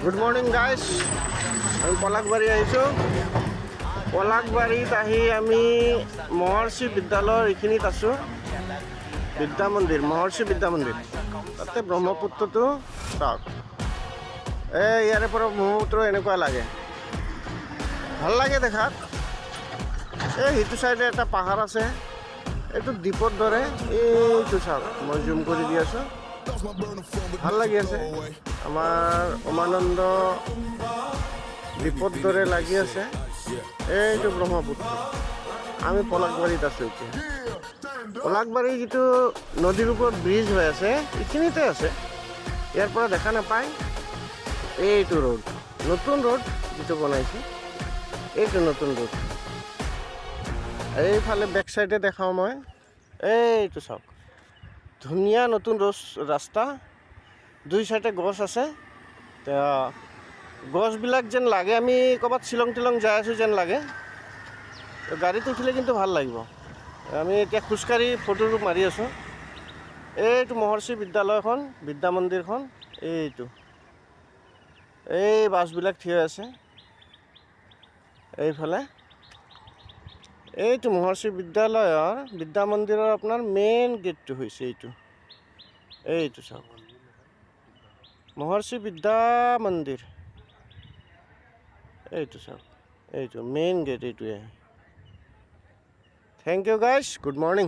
Good morning guys, আমি পলাশবাৰী আহিছোঁ। পলাশবাৰীত আহি আমি মহৰ্ষি বিদ্যালয়ৰ এইখিনিত আছোঁ। বিদ্যা মন্দিৰ, মহৰ্ষি বিদ্যা মন্দিৰ। তাতে ব্ৰহ্মপুত্ৰটো চাওক। ইয়াৰে পৰা ব্ৰহ্মপুত্ৰ এনেকুৱা লাগে, ভাল লাগে দেখাত। সিটো চাইডে এটা পাহাৰ আছে, এইটো দ্বীপৰ দৰে। এইটো চাওক, মই জুম কৰি দি আছোঁ, ভাল লাগি আছে। আমাৰ উমানন্দ দ্বীপৰ দৰে লাগি আছে। এইটো ব্ৰহ্মপুত্ৰ। আমি পলাশবাৰীত আছোঁ এতিয়া। পলাশবাৰী যিটো নদীৰ ওপৰত ব্ৰিজ হৈ আছে, এইখিনিতে আছে। ইয়াৰ পৰা দেখা নাপায়। এইটো ৰোড, নতুন ৰোড যিটো বনাইছে, এইটো নতুন ৰোড। এইফালে বেক চাইডে দেখাওঁ মই। এইটো চাওক, ধুনীয়া নতুন ৰাস্তা। দুই চাইডে গছ আছে। গছবিলাক যেন লাগে আমি ক'ৰবাত শ্বিলং টিলং যাই আছোঁ যেন লাগে। গাড়ীত উঠিলে কিন্তু ভাল লাগিব। আমি এতিয়া খোজকাঢ়ি ফটো মাৰি আছোঁ। এইটো মহৰ্ষি বিদ্যালয়খন, বিদ্যা মন্দিৰখন। এইটো এই বাছবিলাক থিয় আছে এইফালে। এইটো মহৰ্ষি বিদ্যালয়ৰ, বিদ্যা মন্দিৰৰ আপোনাৰ মেইন গেটটো হৈছে এইটো। এইটো চাওক, মহৰ্ষি বিদ্যা মন্দিৰ। এইটো চাওক, এইটো মেইন গেট এইটোৱে। Thank you guys, good morning.